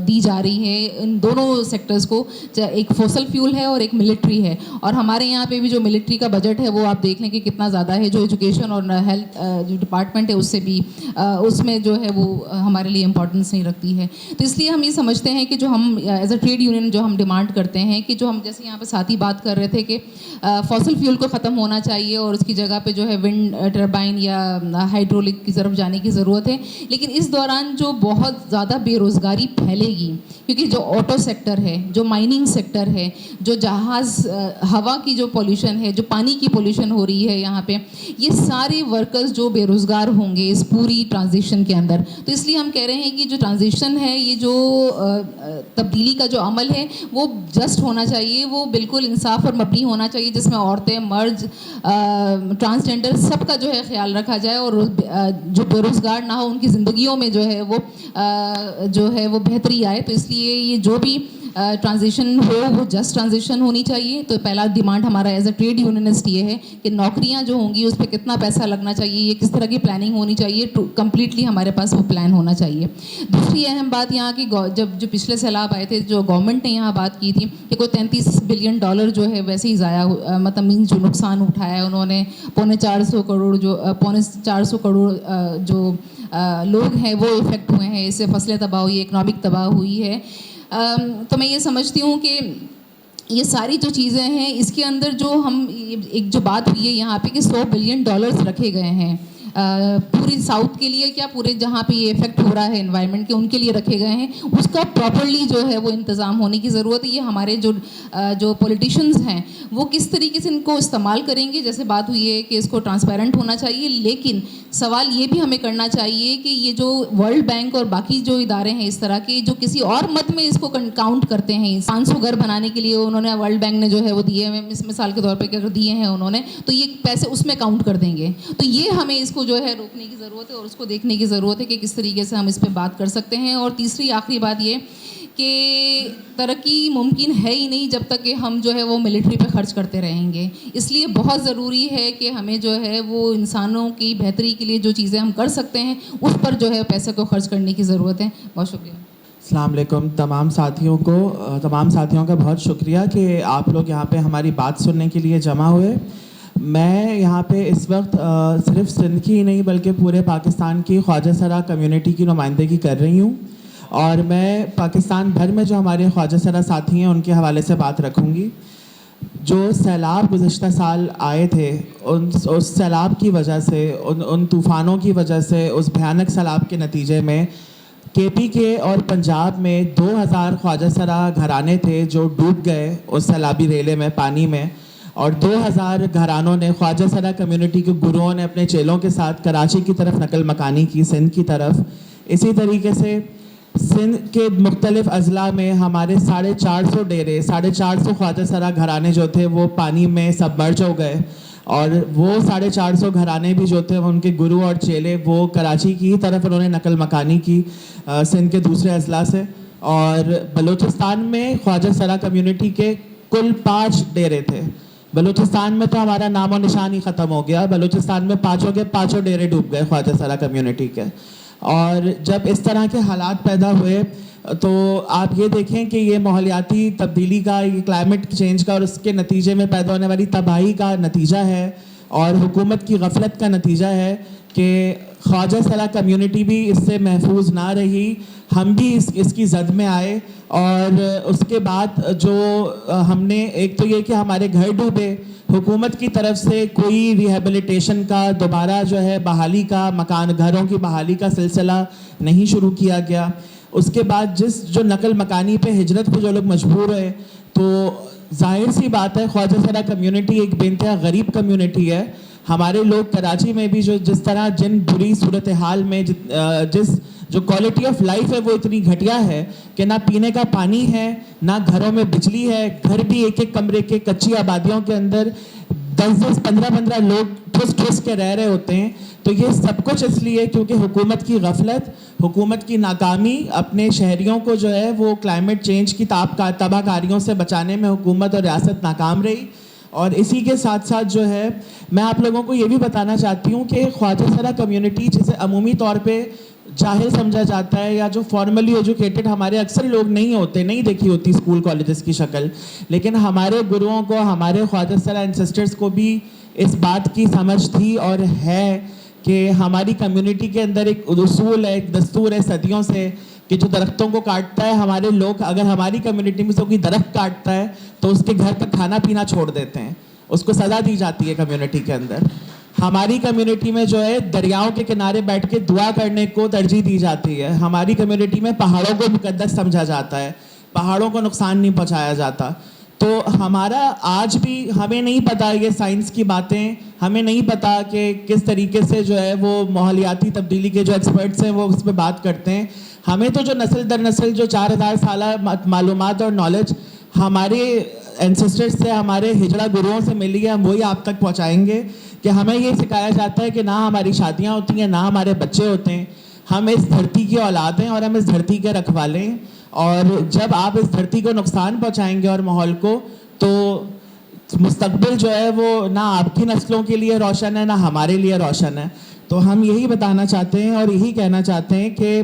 دی جا رہی ہے ان دونوں سیکٹرز کو، ایک فاسل فیول ہے اور ایک ملٹری ہے. اور ہمارے یہاں پہ بھی جو ملٹری کا بجٹ ہے وہ آپ دیکھ لیں کہ کتنا زیادہ ہے، جو ایجوکیشن اور ہیلتھ جو ڈپارٹمنٹ ہے اس سے بھی اس میں جو ہے وہ ہمارے لیے امپورٹنس نہیں رکھتی ہے. تو اس لیے ہم یہ سمجھتے ہیں کہ جو ہم ایز اے ٹریڈ یونین جو ہم ڈیمانڈ کرتے ہیں کہ جو ہم جیسے یہاں پہ ساتھی بات کر رہے تھے کہ فاسل فیول کو ختم ہونا چاہیے اور اس کی جگہ پہ جو ہے ونڈ ٹربائن یا ہائیڈرولک کی طرف جانے کی ضرورت ہے. لیکن اس دوران جو بہت زیادہ بے روزگاری پھیلے گی، کیونکہ جو آٹو سیکٹر ہے، جو مائننگ سیکٹر ہے، جو جہاز ہوا کی جو پولیوشن ہے، جو پانی کی پولیوشن ہو رہی ہے یہاں پہ، یہ سارے ورکرز جو بے روزگار ہوں گے اس پوری ٹرانزیشن کے اندر. تو اس لیے ہم کہہ رہے ہیں کہ جو ٹرانزیشن ہے، یہ جو تبدیلی کا جو عمل ہے وہ جسٹ ہونا چاہیے، وہ بالکل انصاف پر مبنی ہونا چاہیے، جس میں عورتیں، مرد، ٹرانسجینڈر سب کا جو ہے خیال رکھا جائے، اور جو بے روزگار نہ ہو ان کی زندگیوں میں جو ہے وہ بہتری آئے. تو اس لیے یہ جو بھی ٹرانزیشن ہو وہ جسٹ ٹرانزیشن ہونی چاہیے. تو پہلا ڈیمانڈ ہمارا ایز اے ٹریڈ یونینسٹ یہ ہے کہ نوکریاں جو ہوں گی اس پہ کتنا پیسہ لگنا چاہیے، یہ کس طرح کی پلاننگ ہونی چاہیے، کمپلیٹلی ہمارے پاس وہ پلان ہونا چاہیے. دوسری اہم بات یہاں کی، جو پچھلے سیلاب آئے تھے جو گورنمنٹ نے یہاں بات کی تھی کہ کوئی $33 بلین جو ہے ویسے ہی ضائع، مطلب مینس جو نقصان اٹھایا ہے انہوں نے، 450 کروڑ جو لوگ ہیں وہ افیکٹ ہوئے ہیں، اس سے فصلیں تباہ ہوئی، اکنامک تباہ ہوئی ہے. تو میں یہ سمجھتی ہوں کہ یہ ساری جو چیزیں ہیں اس کے اندر جو ہم ایک جو بات ہوئی ہے یہاں پہ کہ $100 بلین رکھے گئے ہیں پوری ساؤتھ کے لیے، کیا پورے جہاں پہ یہ افیکٹ ہو رہا ہے انوائرمنٹ کے ان کے لیے رکھے گئے ہیں، اس کا پراپرلی جو ہے وہ انتظام ہونے کی ضرورت ہے. یہ ہمارے جو پولیٹیشینز ہیں وہ کس طریقے سے ان کو استعمال کریں گے، جیسے بات ہوئی ہے کہ اس کو ٹرانسپیرنٹ ہونا چاہیے. لیکن سوال یہ بھی ہمیں کرنا چاہیے کہ یہ جو ورلڈ بینک اور باقی جو ادارے ہیں اس طرح کے جو کسی اور مت میں اس کو کاؤنٹ کرتے ہیں، 500 گھر بنانے کے لیے انہوں نے ورلڈ بینک نے جو ہے وہ دیے ہیں، مثال کے طور پہ اگر دیے ہیں انہوں نے، تو یہ پیسے اس میں کاؤنٹ کر دیں گے. تو یہ ہمیں اس کو جو ہے روکنے کی ضرورت ہے اور اس کو دیکھنے کی ضرورت ہے کہ کس طریقے سے ہم اس پہ بات کر سکتے ہیں. اور تیسری آخری بات یہ کہ ترقی ممکن ہے ہی نہیں جب تک کہ ہم جو ہے وہ ملٹری پہ خرچ کرتے رہیں گے. اس لیے بہت ضروری ہے کہ ہمیں جو ہے وہ انسانوں کی بہتری کے لیے جو چیزیں ہم کر سکتے ہیں اس پر جو ہے پیسے کو خرچ کرنے کی ضرورت ہے. بہت شکریہ. السلام علیکم. تمام ساتھیوں کا بہت شکریہ کہ آپ لوگ یہاں پہ ہماری بات سننے کے لیے جمع ہوئے. میں یہاں پہ اس وقت صرف سندھ کی ہی نہیں بلکہ پورے پاکستان کی خواجہ سرا کمیونٹی کی نمائندگی کر رہی ہوں, اور میں پاکستان بھر میں جو ہمارے خواجہ سرا ساتھی ہیں ان کے حوالے سے بات رکھوں گی. جو سیلاب گزشتہ سال آئے تھے, اس سیلاب کی وجہ سے, ان طوفانوں کی وجہ سے, اس بھیانک سیلاب کے نتیجے میں کے پی کے اور پنجاب میں 2000 خواجہ سرا گھرانے تھے جو ڈوب گئے اس سیلابی ریلے میں, پانی میں, اور 2000 گھرانوں نے, خواجہ سرا کمیونٹی کے گروہوں نے اپنے چیلوں کے ساتھ کراچی کی طرف نقل مکانی کی, سندھ کی طرف. اسی طریقے سے سندھ کے مختلف اضلاع میں ہمارے 450 ڈیرے, 450 خواجہ سرا گھرانے جو تھے وہ پانی میں سبمرج ہو گئے, اور وہ 450 گھرانے بھی جو تھے ان کے گرو اور چیلے وہ کراچی کی طرف انہوں نے نقل مکانی کی سندھ کے دوسرے اضلاع سے. اور بلوچستان میں خواجہ سرا کمیونٹی کے کل 5 ڈیرے تھے. بلوچستان میں تو ہمارا نام و نشان ہی ختم ہو گیا, بلوچستان میں 5 ڈیرے ڈوب گئے خواجہ سرا کمیونٹی کے. اور جب اس طرح کے حالات پیدا ہوئے تو آپ یہ دیکھیں کہ یہ ماحولیاتی تبدیلی کا, یہ کلائمیٹ چینج کا اور اس کے نتیجے میں پیدا ہونے والی تباہی کا نتیجہ ہے, اور حکومت کی غفلت کا نتیجہ ہے کہ خواجہ سرا کمیونٹی بھی اس سے محفوظ نہ رہی. ہم بھی اس کی زد میں آئے, اور اس کے بعد جو ہم نے, ایک تو یہ کہ ہمارے گھر ڈوبے, حکومت کی طرف سے کوئی ریہیبلیٹیشن کا, دوبارہ جو ہے بحالی کا, گھروں کی بحالی کا سلسلہ نہیں شروع کیا گیا. اس کے بعد جو نقل مکانی پہ ہجرت پہ جو لوگ مجبور ہوئے, تو ظاہر سی بات ہے خواجہ سرا کمیونٹی ایک بے انتہا غریب کمیونٹی ہے. ہمارے لوگ کراچی میں بھی جس طرح جن بری صورتحال میں جو کوالٹی آف لائف ہے وہ اتنی گھٹیا ہے کہ نہ پینے کا پانی ہے, نہ گھروں میں بجلی ہے, گھر بھی ایک کمرے کے کچی آبادیوں کے اندر 10 15 لوگ ٹھس کے رہ رہے ہوتے ہیں. تو یہ سب کچھ اس لیے کیونکہ حکومت کی غفلت, حکومت کی ناکامی, اپنے شہریوں کو جو ہے وہ کلائمیٹ چینج کی تباہ کاریوں سے بچانے میں حکومت اور ریاست ناکام رہی. اور اسی کے ساتھ ساتھ جو ہے میں آپ لوگوں کو یہ بھی بتانا چاہتی ہوں کہ خواجہ سرا کمیونٹی جسے عمومی طور پہ جاہل سمجھا جاتا ہے, یا جو فارملی ایجوکیٹڈ ہمارے اکثر لوگ نہیں ہوتے, نہیں دیکھی ہوتی اسکول کالجز کی شکل, لیکن ہمارے گروؤں کو, ہمارے خواجہ سرا اینسسٹرز کو بھی اس بات کی سمجھ تھی اور ہے کہ ہماری کمیونٹی کے اندر ایک اصول ہے, ایک دستور ہے صدیوں سے کہ جو درختوں کو کاٹتا ہے, ہمارے لوگ اگر ہماری کمیونٹی میں سے کوئی درخت کاٹتا ہے تو اس کے گھر کا کھانا پینا چھوڑ دیتے ہیں, اس کو سزا دی جاتی ہے کمیونٹی کے اندر. ہماری کمیونٹی میں جو ہے دریاؤں کے کنارے بیٹھ کے دعا کرنے کو ترجیح دی جاتی ہے. ہماری کمیونٹی میں پہاڑوں کو مقدس سمجھا جاتا ہے, پہاڑوں کو نقصان نہیں پہنچایا جاتا. تو ہمارا آج بھی ہمیں نہیں پتہ, یہ سائنس کی باتیں ہمیں نہیں پتہ کہ کس طریقے سے جو ہے وہ ماحولیاتی تبدیلی کے جو ایکسپرٹس ہیں وہ اس پہ بات کرتے ہیں. ہمیں تو جو نسل در نسل جو 4000 سالہ معلومات اور نالج ہمارے اینسسٹرز سے, ہمارے ہجڑا گروؤں سے ملی ہے, ہم وہی آپ تک پہنچائیں گے. کہ ہمیں یہ سکھایا جاتا ہے کہ نہ ہماری شادیاں ہوتی ہیں, نہ ہمارے بچے ہوتے ہیں, ہم اس دھرتی کی اولاد ہیں اور ہم اس دھرتی کے رکھوالے ہیں. اور جب آپ اس دھرتی کو نقصان پہنچائیں گے اور ماحول کو, تو مستقبل جو ہے وہ نہ آپ کی نسلوں کے لیے روشن ہے, نہ ہمارے لیے روشن ہے. تو ہم یہی بتانا چاہتے ہیں اور یہی کہنا چاہتے ہیں کہ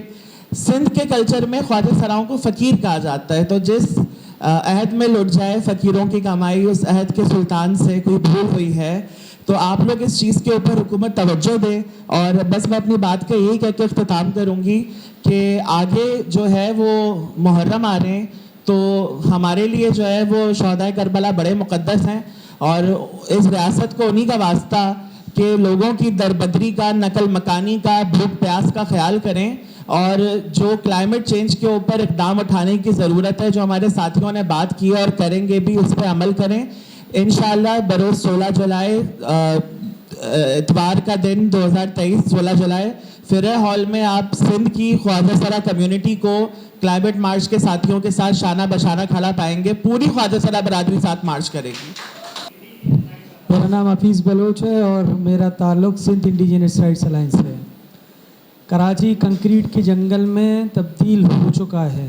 سندھ کے کلچر میں خواجہ سراؤں کو فقیر کہا جاتا ہے. تو جس عہد میں لٹ جائے فقیروں کی کمائی, اس عہد کے سلطان سے کوئی بھول ہوئی ہے. تو آپ لوگ اس چیز کے اوپر حکومت توجہ دے. اور بس میں اپنی بات کا یہی کہہ کے اختتام کروں گی کہ آگے جو ہے وہ محرم آ رہے ہیں, تو ہمارے لیے جو ہے وہ شہدائے کربلا بڑے مقدس ہیں, اور اس ریاست کو انہی کا واسطہ کہ لوگوں کی دربدری کا, نقل مکانی کا, بھوک پیاس کا خیال کریں, اور جو کلائمیٹ چینج کے اوپر اقدام اٹھانے کی ضرورت ہے, جو ہمارے ساتھیوں نے بات کی اور کریں گے بھی, اس پہ عمل کریں. انشاءاللہ بروز 16 جولائی اتوار کا دن 2023 16 جولائی فرح ہال میں آپ سندھ کی خواجہ سرا کمیونٹی کو کلائمیٹ مارچ کے ساتھیوں کے ساتھ شانہ بشانہ کھڑا پائیں گے. پوری خواجہ سرا برادری ساتھ مارچ کرے گی. میرا نام حفیظ بلوچ ہے اور میرا تعلق سندھ انڈیجنس رائٹس الائنس سے. کراچی کنکریٹ کے جنگل میں تبدیل ہو چکا ہے.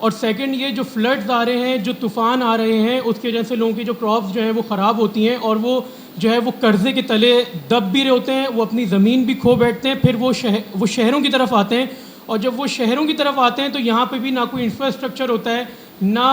اور سیکنڈ یہ جو فلڈز آ رہے ہیں, جو طوفان آ رہے ہیں, اس کی وجہ سے لوگوں کی جو کراپس جو ہیں وہ خراب ہوتی ہیں اور وہ جو ہے وہ قرضے کے تلے دب بھی رہے ہوتے ہیں, وہ اپنی زمین بھی کھو بیٹھتے ہیں. پھر وہ شہروں کی طرف آتے ہیں, اور جب وہ شہروں کی طرف آتے ہیں تو یہاں پہ بھی نہ کوئی انفراسٹرکچر ہوتا ہے نہ,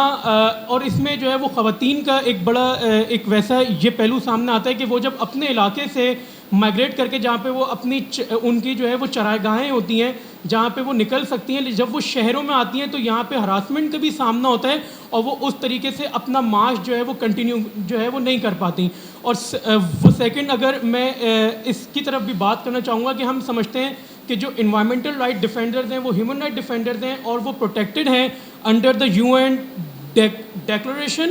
اور اس میں جو ہے وہ خواتین کا ایک بڑا ایک ویسا یہ پہلو سامنے آتا ہے کہ وہ جب اپنے علاقے سے مائگریٹ کر کے جہاں پہ وہ اپنی ان کی جو ہے وہ چرائگاہیں ہوتی ہیں جہاں پہ وہ نکل سکتی ہیں, جب وہ شہروں میں آتی ہیں تو یہاں پہ ہراسمنٹ کا بھی سامنا ہوتا ہے اور وہ اس طریقے سے اپنا معاش جو ہے وہ کنٹینیو جو ہے وہ نہیں کر پاتی. اور وہ سیکنڈ اگر میں اس کی طرف بھی بات کرنا چاہوں گا کہ ہم سمجھتے ہیں کہ جو انوائرمنٹل رائٹ ڈیفینڈرز ہیں وہ ہیومن رائٹ ڈیفینڈرز ہیں اور وہ پروٹیکٹڈ ہیں انڈر دا UN ڈیکلریشن.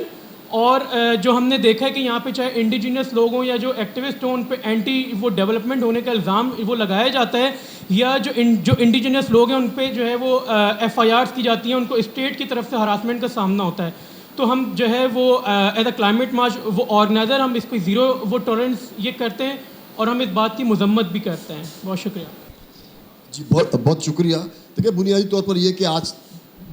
اور جو ہم نے دیکھا ہے کہ یہاں پہ چاہے انڈیجینس لوگ ہوں یا جو ایکٹیوسٹ ہوں ان پہ اینٹی وہ ڈیولپمنٹ ہونے کا الزام وہ لگایا جاتا ہے, یا جو انڈیجینس لوگ ہیں ان پہ جو ہے وہ FIRs کی جاتی ہیں, ان کو اسٹیٹ کی طرف سے ہراسمنٹ کا سامنا ہوتا ہے. تو ہم جو ہے وہ ایز اے کلائمیٹ مارچ وہ آرگنائزر ہم اس کو زیرو وہ ٹالرنس یہ کرتے ہیں اور ہم اس بات کی مذمت بھی کرتے ہیں. بہت شکریہ. جی بہت شکریہ. دیکھیں بنیادی طور پر یہ کہ آج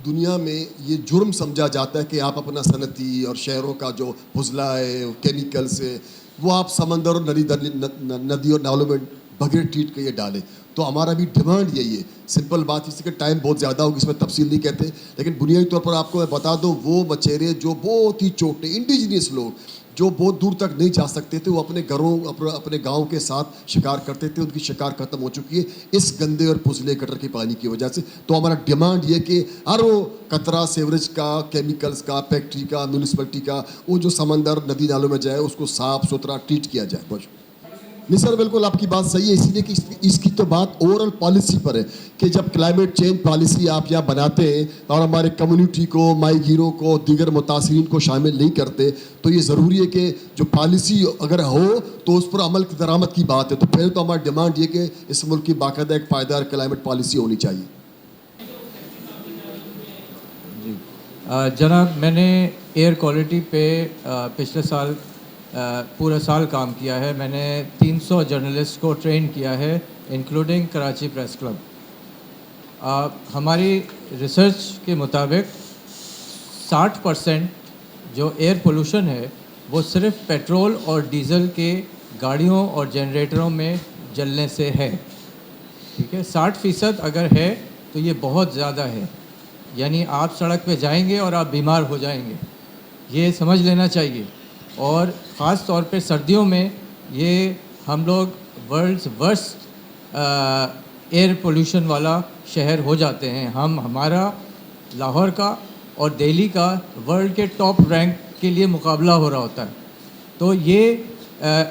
دنیا میں یہ جرم سمجھا جاتا ہے کہ آپ اپنا صنعتی اور شہروں کا جو فضلہ ہے, کیمیکلس ہے, وہ آپ سمندر اور ندی اور نالوں میں بغیر ٹریٹ کے یہ ڈالیں. تو ہمارا بھی ڈیمانڈ یہی ہے. سمپل بات اس کے ٹائم بہت زیادہ ہوگی, اس میں تفصیل نہیں کہتے, لیکن بنیادی طور پر آپ کو میں بتا دوں وہ بچیرے جو بہت ہی چھوٹے انڈیجینس لوگ جو بہت دور تک نہیں جا سکتے تھے, وہ اپنے گھروں اپنے گاؤں کے ساتھ شکار کرتے تھے. ان کی شکار ختم ہو چکی ہے اس گندے اور پھسلے گٹر کے پانی کی وجہ سے. تو ہمارا ڈیمانڈ یہ کہ ہر وہ قطرہ سیوریج کا, کیمیکلز کا, فیکٹری کا, میونسپلٹی کا, وہ جو سمندر ندی نالوں میں جائے اس کو صاف ستھرا ٹریٹ کیا جائے. بہت نہیں سر, بالکل آپ کی بات صحیح ہے. اسی لیے کہ اس کی تو بات اوورآل پالیسی پر ہے کہ جب کلائمیٹ چینج پالیسی آپ یہاں بناتے ہیں اور ہمارے کمیونٹی کو, ماہی گیروں کو, دیگر متاثرین کو شامل نہیں کرتے, تو یہ ضروری ہے کہ جو پالیسی اگر ہو تو اس پر عمل کی درآمد کی بات ہے. تو پھر تو ہمارا ڈیمانڈ یہ کہ اس ملک کی باقاعدہ ایک پائیدار کلائمیٹ پالیسی ہونی چاہیے. جی جناب, میں نے ایئر کوالٹی پہ پچھلے سال پورا سال کام کیا ہے. میں نے 300 جرنلسٹ کو ٹرین کیا ہے انکلوڈنگ کراچی پریس کلب. ہماری ریسرچ کے مطابق 60% جو ایئر پولوشن ہے وہ صرف پیٹرول اور ڈیزل کے گاڑیوں اور جنریٹروں میں جلنے سے ہے. ٹھیک ہے, 60% اگر ہے تو یہ بہت زیادہ ہے. یعنی آپ سڑک پہ جائیں گے اور آپ بیمار ہو جائیں گے, یہ سمجھ لینا چاہیے. اور خاص طور پہ سردیوں میں یہ ہم لوگ ورلڈز ورسٹ ایئر پولوشن والا شہر ہو جاتے ہیں. ہمارا لاہور کا اور دہلی کا ورلڈ کے ٹاپ رینک کے لیے مقابلہ ہو رہا ہوتا ہے. تو یہ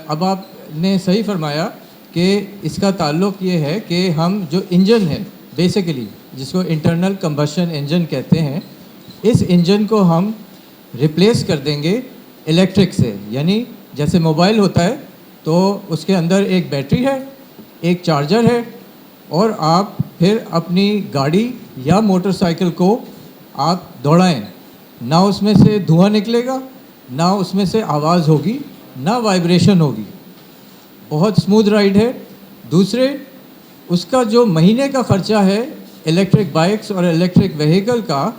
اب آپ نے صحیح فرمایا کہ اس کا تعلق یہ ہے کہ ہم جو انجن ہے بیسیکلی جس کو انٹرنل کمبشن انجن کہتے ہیں, اس انجن کو ہم ریپلیس کر دیں گے الیکٹرک سے. یعنی جیسے موبائل ہوتا ہے تو اس کے اندر ایک بیٹری ہے, ایک چارجر ہے, اور آپ پھر اپنی گاڑی یا موٹر سائیکل کو آپ دوڑائیں, نہ اس میں سے دھواں نکلے گا, نہ اس میں سے آواز ہوگی, نہ وائبریشن ہوگی. بہت اسموتھ رائڈ ہے. دوسرے, اس کا جو مہینے کا خرچہ ہے الیکٹرک بائکس اور الیکٹرک وہیکل کا,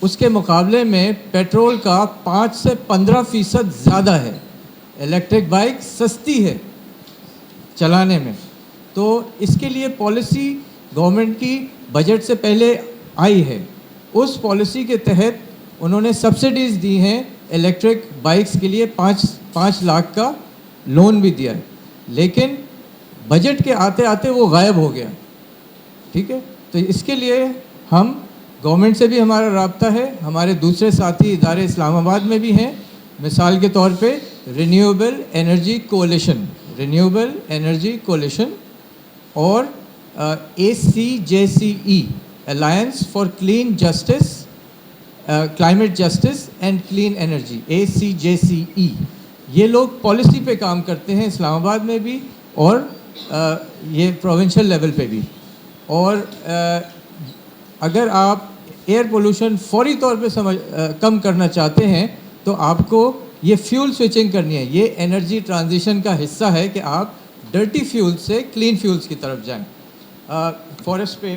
اس کے مقابلے میں پیٹرول کا 5 سے 15% زیادہ ہے. الیکٹرک بائک سستی ہے چلانے میں. تو اس کے لیے پالیسی گورنمنٹ کی بجٹ سے پہلے آئی ہے. اس پالیسی کے تحت انہوں نے سبسڈیز دی ہیں الیکٹرک بائکس کے لیے, 5 لاکھ کا لون بھی دیا ہے. لیکن بجٹ کے آتے آتے وہ غائب ہو گیا. ٹھیک ہے, تو اس کے لیے ہم گورنمنٹ سے بھی ہمارا رابطہ ہے, ہمارے دوسرے ساتھی ادارے اسلام آباد میں بھی ہیں. مثال کے طور پہ رینیویبل انرجی کولیشن اور ACJCE alliance for climate justice and clean energy, ACJCE. یہ لوگ پالیسی پہ کام کرتے ہیں اسلام آباد میں بھی اور یہ پروونشل لیول پہ بھی. اور اگر آپ ایئر پولوشن فوری طور پہ کم کرنا چاہتے ہیں تو آپ کو یہ فیول سوئچنگ کرنی ہے. یہ انرجی ٹرانزیشن کا حصہ ہے کہ آپ ڈرٹی فیول سے کلین فیولز کی طرف جائیں. فارسٹ پہ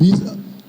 20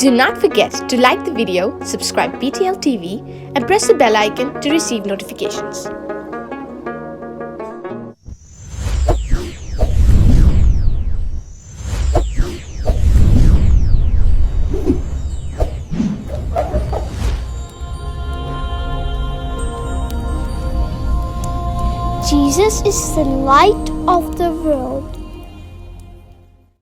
Do not forget to like the video, subscribe PTL TV, and press the bell icon to receive notifications. Jesus is the light of the world.